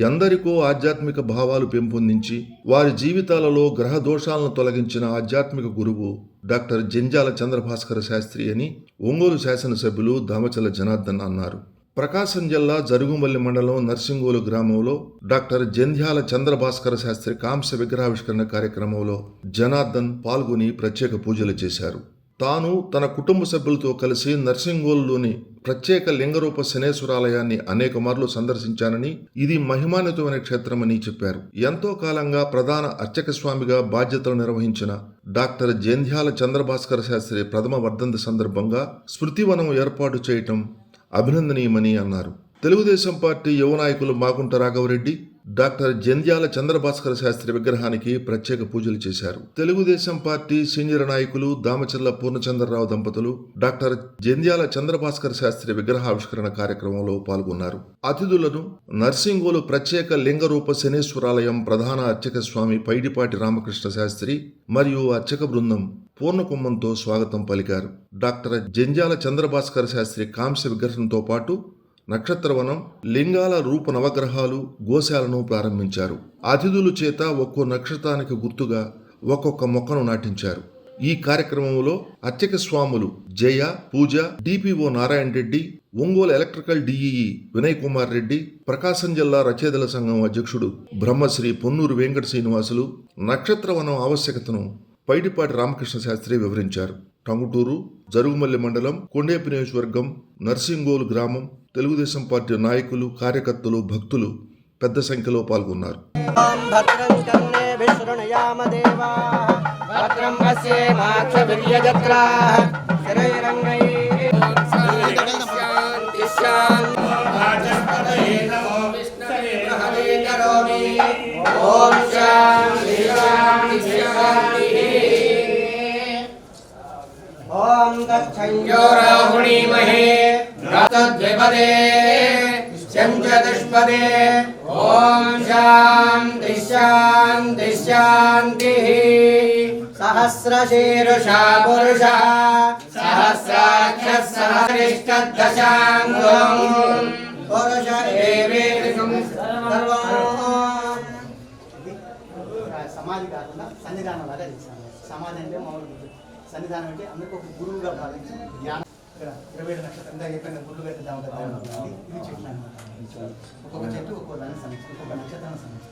ఎందరికో ఆధ్యాత్మిక భావాలు పెంపొందించి వారి జీవితాలలో గ్రహ దోషాలను తొలగించిన ఆధ్యాత్మిక గురువు డాక్టర్ జంధ్యాల చంద్రభాస్కర శాస్త్రి అని ఒంగోలు శాసనసభ్యులు దామచల్ల జనార్దన్ అన్నారు. ప్రకాశం జిల్లా జరుగుమల్లి మండలం నర్సింగోలు గ్రామంలో డాక్టర్ జంధ్యాల చంద్రభాస్కర శాస్త్రి కాంస్య విగ్రహావిష్కరణ కార్యక్రమంలో జనార్దన్ పాల్గొని ప్రత్యేక పూజలు చేశారు. తాను తన కుటుంబ సభ్యులతో కలిసి నర్సింగోలులోని ప్రత్యేక లింగరూప శనేశ్వరాలయాన్ని అనేక మార్లు సందర్శించానని, ఇది మహిమాన్వితమైన క్షేత్రమని చెప్పారు. ఎంతో కాలంగా ప్రధాన అర్చక స్వామిగా బాధ్యతలు నిర్వహించిన డాక్టర్ జంధ్యాల చంద్రభాస్కర శాస్త్రి ప్రథమ వర్ధంతి సందర్భంగా స్మృతివనం ఏర్పాటు చేయటం అభినందనీయమని అన్నారు. తెలుగుదేశం పార్టీ యువ నాయకులు మాగుంట రాఘవరెడ్డి డాక్టర్ జంధ్యాల చంద్రభాస్కర శాస్త్రి విగ్రహానికి ప్రత్యేక పూజలు చేశారు. తెలుగుదేశం పార్టీ సీనియర్ నాయకులు దామచల్ల పూర్ణచంద్రరావు దంపతులు డాక్టర్ జంధ్యాల చంద్రభాస్కర శాస్త్రి విగ్రహావిష్కరణ కార్యక్రమంలో పాల్గొన్నారు. అతిథులను నర్సింగోలు ప్రత్యేక లింగరూప శనేశ్వరాలయం ప్రధాన అర్చక స్వామి పైడిపాటి రామకృష్ణ శాస్త్రి మరియు అర్చక బృందం పూర్ణకుంభంతో స్వాగతం పలికారు. డాక్టర్ జంధ్యాల చంద్రభాస్కర శాస్త్రి కాంస్య విగ్రహంతో పాటు నక్షత్రవనం, లింగాల రూప నవగ్రహాలు, గోశాలను ప్రారంభించారు. అతిథుల చేత ఒక్కో నక్షత్రానికి గుర్తుగా ఒక్కొక్క మొక్కను నాటించారు. ఈ కార్యక్రమంలో అర్చక స్వాములు Jaya, Pooja, DPO Narayana Reddy, Ongole electrical DEE Vinay Kumar Reddy, Prakasam జిల్లా రచయితల సంఘం అధ్యక్షుడు బ్రహ్మశ్రీ పొన్నూరు వెంకట శ్రీనివాసులు నక్షత్రవనం ఆవశ్యకతను పైడిపాటి రామకృష్ణ శాస్త్రి వివరించారు. టంగుటూరు, జరుగుమల్లి మండలం, కొండేపి నియోజకవర్గం, నర్సింగోలు గ్రామం తెలుగుదేశం పార్టీ నాయకులు, కార్యకర్తలు, భక్తులు పెద్ద సంఖ్యలో పాల్గొన్నారు. ఓం తచ్చంజో రాహుణీమహే రాతద్విపదే చంద్రదుష్పదే. ఓం శాంతి శాంతి శాంతి. సహస్రశీర్షా పురుషః సహస్రాక్షః సహస్రదశాంగం పురుష ఏవేకం సర్వం. సమాధి కాకుండా సన్నిధానం లాగా చేశాను. సమాధి అంటే మామూలు సన్నిధానం అంటే అందరికీ ఒక గురువుగా భావించి ధ్యానం. ఇక్కడ 27 నక్షత్రం చెప్పిన గుళ్ళు పెట్టిద్దాం కదా, ఇది చెట్లు అనమాట. ఒక్కొక్క చెట్టు ఒక్కొక్క దాన్ని సమీక్ష, ఒక్కొక్క నక్షత్రాన్ని సమీక్ష.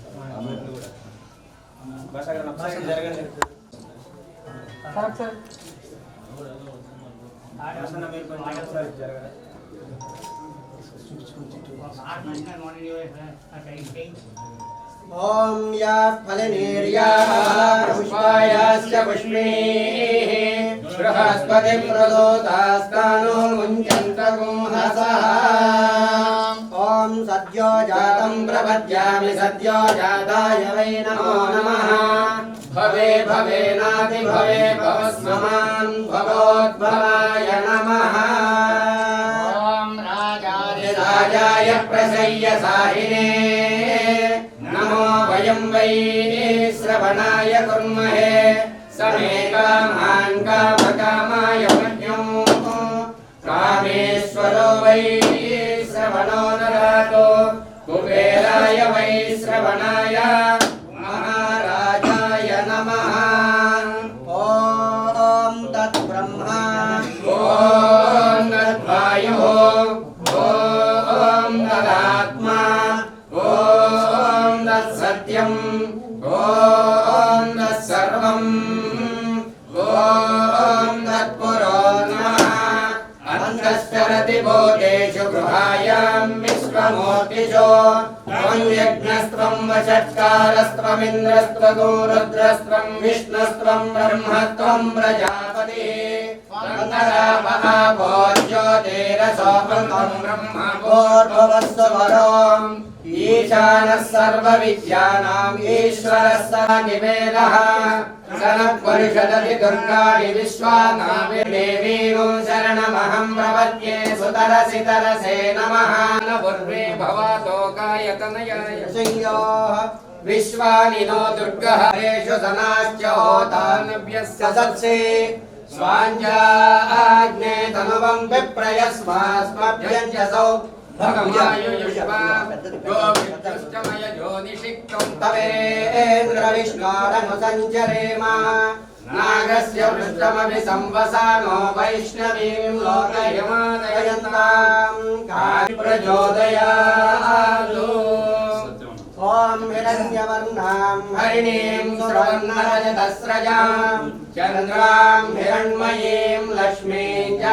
ఓం యా ఫలనేర్యాః పుష్పాయాస్య పుష్పిణీః బృహస్పతిం ప్రదోతాస్తానో ముంచంతగుంహసః. ఓం సద్యో జాతం ప్రపద్యామి సద్యో జాతాయ వై నమో నమః. భవే భవేనాతి భవే భవస్మమాన్ భవోద్భవాయ నమః. ఓం రాజాయ ప్రసయ్య సాహినే నమో వయం వై శ్రవణాయ కుర్మహే. సమే కామాన్ కామకామాయ మహ్యం కామేశ్వరో వై శ్రవణో దదాతు. కుబేరాయ వై శ్రవణాయ మహారాజాయ నమః. ఓం తత్ బ్రహ్మ ఓం తద్వాయుః ఓం తదాత్మా ఓం తత్సత్యం ఓం తత్సర్వం ఓం తత్పురో నమః. అంతశ్చరతి భూతేషు గృహాయాం విశ్వమూర్తిషు త్వం యజ్ఞస్త్వం వషట్కారస్త్వమింద్రస్త్వగో రుద్రస్త్వం విష్ణుస్త్వం బ్రహ్మత్వం ప్రజాపతిః. జ్యోతిరసోపం బ్రహ్మభూర్భువస్సువరో ఈశానः సర్వవిద్యానాం ఈశ్వరः సనివేదః. సనఃపరిషదతి దుర్గాణి విశ్వానామి దేవీం శరణమహం ప్రపద్యే. సుతరసి తరసే నమః. పూర్వే భవతోకాయ తనయాయ సంయోః విశ్వాని నో దుర్గః. హరేషు సనాశ్చ హోతానవ్యస్య సత్సే స్వాంజాగ్నే తనువం విప్రయస్మాస్మభ్యంజసౌ భగమాయుష్మా గోవింద तवेन्द्रविष्णोरनुसञ्चरेम नागस्य पृष्ठमपि संवसानो वैष्णवीं लोकयमादयन्तां प्रचोदयातु ॐ हिरण्यवर्णां हरिणीं सुवर्णरजतस्रजां चन्द्रां हिरण्मयीं लक्ष्मीं च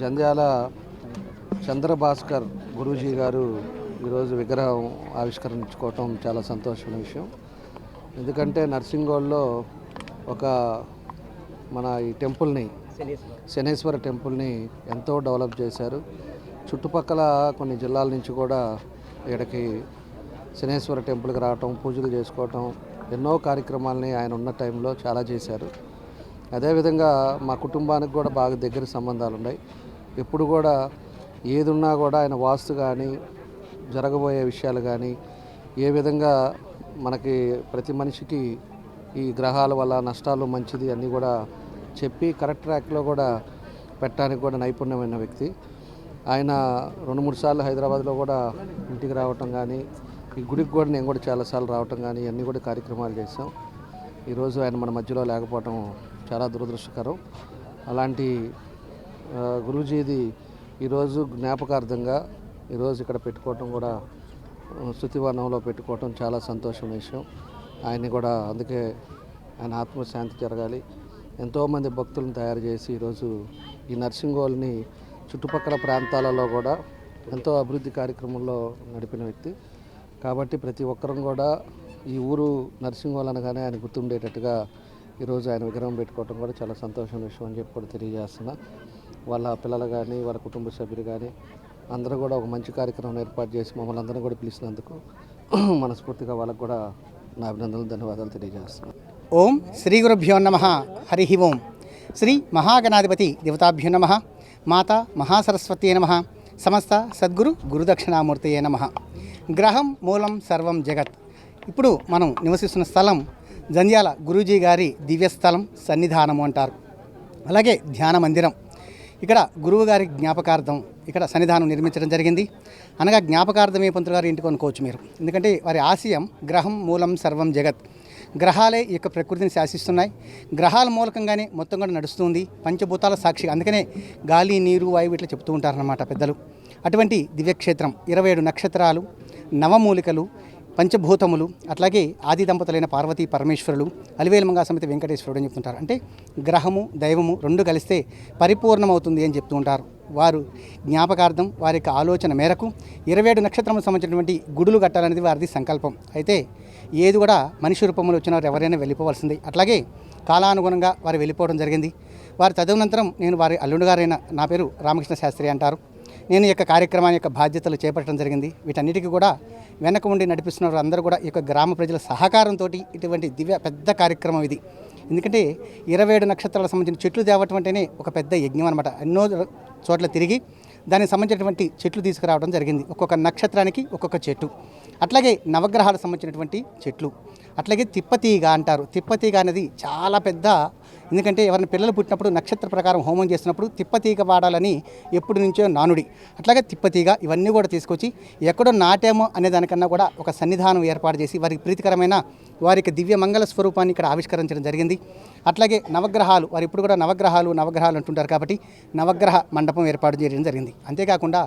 జంధ్యాల చంద్రభాస్కర్ గురూజీ గారు ఈరోజు విగ్రహం ఆవిష్కరించుకోవటం చాలా సంతోషమైన విషయం. ఎందుకంటే నర్సింగోల్లో ఒక మన ఈ టెంపుల్ని శనేశ్వర టెంపుల్ని ఎంతో డెవలప్ చేశారు. చుట్టుపక్కల కొన్ని జిల్లాల నుంచి కూడా ఇక్కడికి శనేశ్వర టెంపుల్కి రావటం, పూజలు చేసుకోవటం, ఎన్నో కార్యక్రమాలని ఆయన ఉన్న టైంలో చాలా చేశారు. అదేవిధంగా మా కుటుంబానికి కూడా బాగా దగ్గర సంబంధాలు ఉన్నాయి. ఎప్పుడు కూడా ఏది ఉన్నా కూడా ఆయన వాస్తు కానీ జరగబోయే విషయాలు కానీ ఏ విధంగా మనకి ప్రతి మనిషికి ఈ గ్రహాల వల్ల నష్టాలు మంచిది అన్నీ కూడా చెప్పి కరెక్ట్ ట్రాక్లో కూడా పెట్టడానికి కూడా నైపుణ్యమైన వ్యక్తి. ఆయన 2-3 సార్లు హైదరాబాద్లో కూడా ఇంటికి రావటం కానీ, ఈ గుడికి కూడా నేను కూడా చాలాసార్లు రావటం కానీ అన్నీ కూడా కార్యక్రమాలు చేశాం. ఈరోజు ఆయన మన మధ్యలో లేకపోవటం చాలా దురదృష్టకరం. అలాంటి గురూజీది ఈరోజు జ్ఞాపకార్థంగా ఈరోజు ఇక్కడ పెట్టుకోవటం కూడా స్తుతివనంలో పెట్టుకోవటం చాలా సంతోషమైన విషయం. ఆయన్ని కూడా అందుకే ఆయన ఆత్మశాంతి జరగాలి. ఎంతోమంది భక్తులను తయారు చేసి ఈరోజు ఈ నర్సింగోల్ని చుట్టుపక్కల ప్రాంతాలలో కూడా ఎంతో అభివృద్ధి కార్యక్రమంలో నడిపిన వ్యక్తి. కాబట్టి ప్రతి ఒక్కరం కూడా ఈ ఊరు నర్సింగోల్ అనగానే ఆయన గుర్తుండేటట్టుగా ఈరోజు ఆయన విగ్రహం పెట్టుకోవడం కూడా చాలా సంతోషమైన విషయం అని చెప్పి కూడా తెలియజేస్తున్నా. వాళ్ళ పిల్లలు కానీ వాళ్ళ కుటుంబ సభ్యులు కానీ అందరూ కూడా ఒక మంచి కార్యక్రమం ఏర్పాటు చేసి మమ్మల్ని అందరం కూడా పిలిచినందుకు మనస్ఫూర్తిగా వాళ్ళకు కూడా నా అభినందనలు, ధన్యవాదాలు తెలియజేస్తున్నాను. ఓం శ్రీ గురుభ్యో నమః. హరి ఓం. శ్రీ మహాగణాధిపతి దేవతాభ్యో నమః. మాతా మహాసరస్వతీ నమః. సమస్త సద్గురు గురుదక్షిణామూర్తయే నమః. గ్రహం మూలం సర్వం జగత్. ఇప్పుడు మనం నివసిస్తున్న స్థలం జంధ్యాల గురూజీ గారి దివ్యస్థలం, సన్నిధానము అంటారు. అలాగే ధ్యాన మందిరం. ఇక్కడ గురువు గారి జ్ఞాపకార్థం ఇక్కడ సన్నిధానం నిర్మించడం జరిగింది. అనగా జ్ఞాపకార్థమే పంతులు గారు ఇంటికి అనుకోవచ్చు మీరు. ఎందుకంటే వారి ఆశయం గ్రహం మూలం సర్వం జగత్. గ్రహాలే ఈ యొక్క ప్రకృతిని శాసిస్తున్నాయి. గ్రహాల మూలకంగానే మొత్తం కూడా నడుస్తుంది. పంచభూతాల సాక్షి. అందుకనే గాలి, నీరు, వాయువు ఇట్లా చెప్తూ ఉంటారన్నమాట పెద్దలు. అటువంటి దివ్యక్షేత్రం 27 నక్షత్రాలు, నవమూలికలు, పంచభూతములు, అట్లాగే ఆది దంపతులైన పార్వతీ పరమేశ్వరులు, అలివేలు మంగా సమితి వెంకటేశ్వరుడు అని చెప్తుంటారు. అంటే గ్రహము దైవము రెండు కలిస్తే పరిపూర్ణమవుతుంది అని చెప్తూ ఉంటారు. వారు జ్ఞాపకార్థం వారి యొక్క ఆలోచన మేరకు 27 నక్షత్రములకు సంబంధించినటువంటి గుడులు కట్టాలనేది వారిది సంకల్పం. అయితే ఏది కూడా మనిషి రూపంలో వచ్చిన వారు ఎవరైనా వెళ్ళిపోవాల్సింది. అట్లాగే కాలానుగుణంగా వారు వెళ్ళిపోవడం జరిగింది. వారు తదనంతరం నేను వారి అల్లుడు గారైన నా పేరు రామకృష్ణ శాస్త్రి అంటారు. నేను ఈ యొక్క కార్యక్రమాన్ని యొక్క బాధ్యతలు చేపట్టడం జరిగింది. వీటన్నిటికీ కూడా వెనక ఉండి నడిపిస్తున్న వారు అందరూ కూడా ఈ యొక్క గ్రామ ప్రజల సహకారంతో ఇటువంటి దివ్య పెద్ద కార్యక్రమం ఇది. ఎందుకంటే 27 నక్షత్రాలకు సంబంధించిన చెట్లు తేవటం అంటేనే ఒక పెద్ద యజ్ఞం అనమాట. ఎన్నో చోట్ల తిరిగి దానికి సంబంధించినటువంటి చెట్లు తీసుకురావడం జరిగింది. ఒక్కొక్క నక్షత్రానికి ఒక్కొక్క చెట్టు. అట్లాగే నవగ్రహాలకు సంబంధించినటువంటి చెట్లు. అట్లాగే తిప్పతీగ అంటారు. తిప్పతీగ అనేది చాలా పెద్ద. ఎందుకంటే ఎవరైనా పిల్లలు పుట్టినప్పుడు నక్షత్ర ప్రకారం హోమం చేసినప్పుడు తిప్పతీగ వాడాలని ఎప్పటి నుంచో నానుడి. అట్లాగే తిప్పతీగ ఇవన్నీ కూడా తీసుకొచ్చి ఎక్కడో నాటేమో అనే దానికన్నా కూడా ఒక సన్నిధానం ఏర్పాటు చేసి వారికి ప్రీతికరమైన వారికి దివ్య మంగళ స్వరూపాన్ని ఇక్కడ ఆవిష్కరించడం జరిగింది. అట్లాగే నవగ్రహాలు, వారు ఇప్పుడు కూడా నవగ్రహాలు అంటుంటారు కాబట్టి నవగ్రహ మండపం ఏర్పాటు చేయడం జరిగింది. అంతేకాకుండా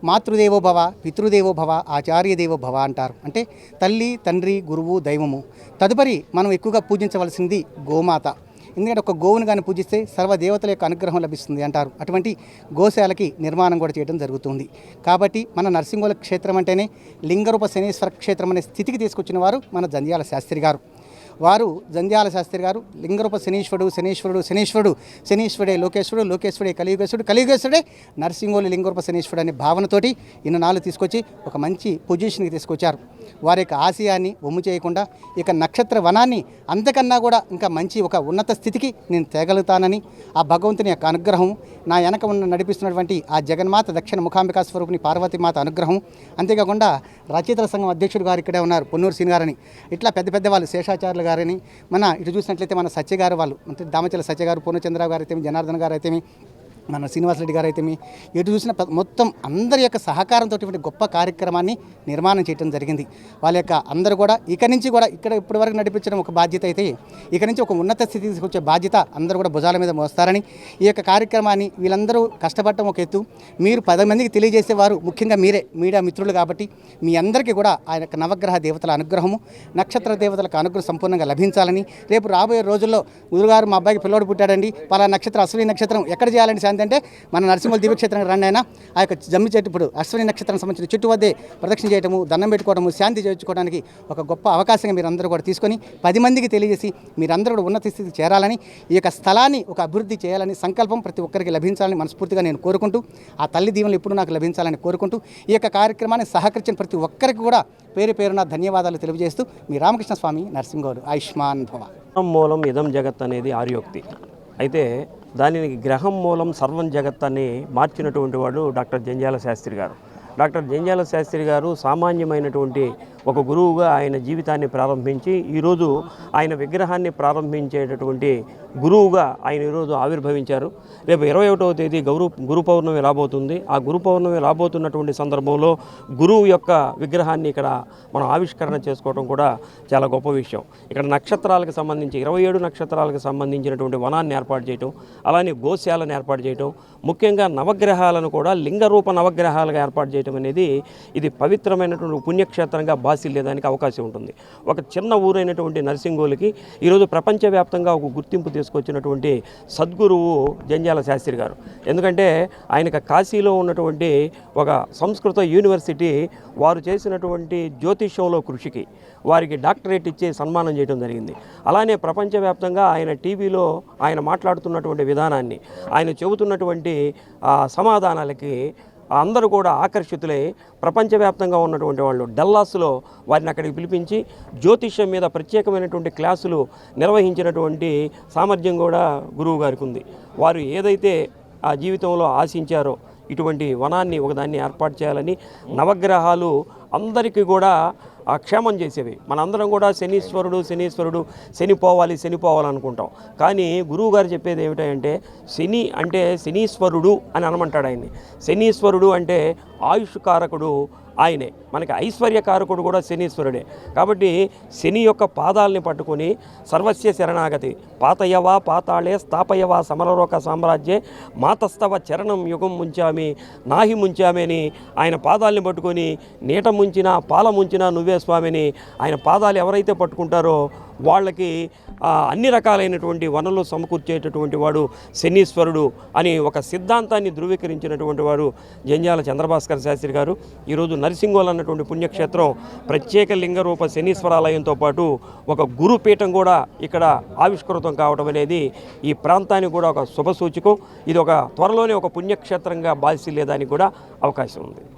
మాతృదేవో భవ, పితృదేవో భవ, ఆచార్య దేవో భవ అంటారు. అంటే తల్లి, తండ్రి, గురువు, దైవము. తదుపరి మనం ఎక్కువగా పూజించవలసింది గోమాత. ఎందుకంటే ఒక గోవును కానీ పూజిస్తే సర్వదేవతల యొక్క అనుగ్రహం లభిస్తుంది అంటారు. అటువంటి గోశాలకి నిర్మాణం కూడా చేయడం జరుగుతుంది. కాబట్టి మన నరసింహుల క్షేత్రం అంటేనే లింగరూప శనేశ్వర క్షేత్రం అనే స్థితికి తీసుకొచ్చిన వారు మన జంధ్యాల శాస్త్రి గారు. వారు జంధ్యాల శాస్త్రి గారు లింగరూప శనీశ్వరుడే లోకేశ్వరుడే కలియుగేశ్వరుడే నరసింహులు లింగరూప శనీశ్వరుడు అనే భావనతోటి ఇన్నాళ్ళు తీసుకొచ్చి ఒక మంచి పొజిషన్కి తీసుకొచ్చారు. వారి యొక్క ఆశయాన్ని ఒమ్ము చేయకుండా ఇక నక్షత్ర వనాన్ని అంతకన్నా కూడా ఇంకా మంచి ఒక ఉన్నత స్థితికి నేను తేగలుగుతానని ఆ భగవంతుని యొక్క అనుగ్రహం, నా వెనక ఉన్న నడిపిస్తున్నటువంటి ఆ జగన్మాత దక్షిణ ముఖాంబికా స్వరూపిణి పార్వతీమాత అనుగ్రహం, అంతేకాకుండా రచయితల సంఘం అధ్యక్షుడు గారు ఇక్కడే ఉన్నారు, పొన్నూరు సీని గారని, ఇట్లా పెద్ద పెద్ద వాళ్ళు శేషాచార్యులు గారని, మన ఇటు చూసినట్లయితే మన సత్య గారు వాళ్ళు అంటే దామచల సత్య గారు, పూర్ణచంద్రరావు గారు అయితేమి, జనార్దన్ గారు అయితేమి, మన శ్రీనివాసరెడ్డి గారు అయితేమి, ఎటు చూసిన మొత్తం అందరి యొక్క సహకారంతో గొప్ప కార్యక్రమాన్ని నిర్మాణం చేయడం జరిగింది. వాళ్ళ యొక్క అందరూ కూడా ఇక నుంచి కూడా ఇక్కడ ఇప్పటి వరకు నడిపించడం ఒక బాధ్యత అయితే ఇక నుంచి ఒక ఉన్నత స్థితికి తీసుకొచ్చే బాధ్యత అందరూ కూడా భుజాల మీద మోస్తారని, ఈ యొక్క కార్యక్రమాన్ని వీళ్ళందరూ కష్టపడటం ఒక ఎత్తు, మీరు 10 మందికి తెలియజేసేవారు ముఖ్యంగా మీరే మీడియా మిత్రులు కాబట్టి మీ అందరికీ కూడా ఆయన యొక్క నవగ్రహ దేవతల అనుగ్రహము, నక్షత్ర దేవతలకు అనుగ్రహం సంపూర్ణంగా లభించాలని, రేపు రాబోయే రోజుల్లో గురుగారు మా అబ్బాయికి పిల్లోడు పుట్టాడండి, పలా నక్షత్రం అశ్విని నక్షత్రం ఎక్కడ చేయాలండి శాంతి అంటే మన నరసింహుల దివ్యక్షేత్రం రండి అయినా ఆ యొక్క జమ్మి చెట్టు ఇప్పుడు అశ్విని నక్షత్రం సంబంధించిన చెట్టు వద్దే ప్రదక్షిణ చేయడము, దండం పెట్టుకోవడము, శాంతి చేయించుకోవడానికి ఒక గొప్ప అవకాశంగా మీరందరూ కూడా తీసుకొని 10 మందికి తెలియజేసి మీరందరూ కూడా ఉన్నత స్థితికి చేరాలని, ఈ యొక్క స్థలాన్ని ఒక అభివృద్ధి చేయాలని సంకల్పం ప్రతి ఒక్కరికి లభించాలని మనస్ఫూర్తిగా నేను కోరుకుంటూ, ఆ తల్లి దీవెనలు ఎప్పుడు నాకు లభించాలని కోరుకుంటూ ఈ యొక్క కార్యక్రమాన్ని సహకరించిన ప్రతి ఒక్కరికి కూడా పేరు పేరున ధన్యవాదాలు తెలియజేస్తూ మీ రామకృష్ణ స్వామి నరసింహగౌడ్ ఆయుష్మాన్ భవ. మూలం ఇదం జగత్ అనేది ఆర్యోక్తి అయితే దానిని గ్రహం మూలం సర్వం జగత్ అని మార్చినటువంటి వాడు డాక్టర్ జంధ్యాల శాస్త్రి గారు. డాక్టర్ జంధ్యాల శాస్త్రి గారు సామాన్యమైనటువంటి ఒక గురువుగా ఆయన జీవితాన్ని ప్రారంభించి ఈరోజు ఆయన విగ్రహాన్ని ప్రారంభించేటటువంటి గురువుగా ఆయన ఈరోజు ఆవిర్భవించారు. రేపు 21వ తేదీ గురు పౌర్ణమి రాబోతుంది. ఆ గురు పౌర్ణమి రాబోతున్నటువంటి సందర్భంలో గురువు యొక్క విగ్రహాన్ని ఇక్కడ మనం ఆవిష్కరణ చేసుకోవడం కూడా చాలా గొప్ప విషయం. ఇక్కడ నక్షత్రాలకు సంబంధించి 27 నక్షత్రాలకు సంబంధించినటువంటి వనాన్ని ఏర్పాటు చేయటం, అలానే గోశాలను ఏర్పాటు చేయటం, ముఖ్యంగా నవగ్రహాలను కూడా లింగరూప నవగ్రహాలుగా ఏర్పాటు చేయటం అనేది ఇది పవిత్రమైనటువంటి పుణ్యక్షేత్రంగా బాసిల్లేదానికి అవకాశం ఉంటుంది. ఒక చిన్న ఊరైనటువంటి నర్సింగోలుకి ఈరోజు ప్రపంచవ్యాప్తంగా ఒక గుర్తింపు తీసుకొచ్చినటువంటి సద్గురువు జంధ్యాల శాస్త్రి గారు. ఎందుకంటే ఆయనకు కాశీలో ఉన్నటువంటి ఒక సంస్కృత యూనివర్సిటీ వారు చేసినటువంటి జ్యోతిష్యంలో కృషికి వారికి డాక్టరేట్ ఇచ్చి సన్మానం చేయడం జరిగింది. అలానే ప్రపంచవ్యాప్తంగా ఆయన టీవీలో ఆయన మాట్లాడుతున్నటువంటి విధానాన్ని, ఆయన చెబుతున్నటువంటి సమాధానాలకి అందరూ కూడా ఆకర్షితులై ప్రపంచవ్యాప్తంగా ఉన్నటువంటి వాళ్ళు డల్లాస్లో వారిని అక్కడికి పిలిపించి జ్యోతిష్యం మీద ప్రత్యేకమైనటువంటి క్లాసులు నిర్వహించినటువంటి సామర్థ్యం కూడా గురువు గారికి ఉంది. వారు ఏదైతే ఆ జీవితంలో ఆశించారో ఇటువంటి వనాన్ని ఒకదాన్ని ఏర్పాటు చేయాలని, నవగ్రహాలు అందరికీ కూడా క్షేమం చేసేవి. మనందరం కూడా శనీశ్వరుడు శని పోవాలనుకుంటాం. కానీ గురువు గారు చెప్పేది ఏమిటంటే శని అంటే శనీశ్వరుడు అని అనమంటాడు ఆయన్ని. శనీశ్వరుడు అంటే ఆయుష్ కారకుడు ఆయనే, మనకి ఐశ్వర్యకారకుడు కూడా శనీశ్వరుడే. కాబట్టి శని యొక్క పాదాలని పట్టుకొని సర్వస్య శరణాగతి పాతయవా పాతాళే స్థాపయవా సమరలోక సామ్రాజ్యే మాతస్తవ చరణం యుగం ముంచామి నాహి ముంచామి అని ఆయన పాదాలని పట్టుకొని నీట ముంచినా పాల ముంచినా నువ్వే స్వామిని ఆయన పాదాలు ఎవరైతే పట్టుకుంటారో వాళ్ళకి అన్ని రకాలైనటువంటి వనరులు సమకూర్చేటటువంటి వాడు శనీశ్వరుడు అని ఒక సిద్ధాంతాన్ని ధృవీకరించినటువంటి వారు జంధ్యాల చంద్రభాస్కర్ శాస్త్రి గారు. ఈరోజు నరసింగోల్ అన్నటువంటి పుణ్యక్షేత్రం ప్రత్యేక లింగరూప శనీశ్వరాలయంతో పాటు ఒక గురుపీఠం కూడా ఇక్కడ ఆవిష్కృతం కావడం అనేది ఈ ప్రాంతానికి కూడా ఒక శుభసూచకం. ఇది ఒక త్వరలోనే ఒక పుణ్యక్షేత్రంగా బాల్సిల్లేదానికి కూడా అవకాశం ఉంది.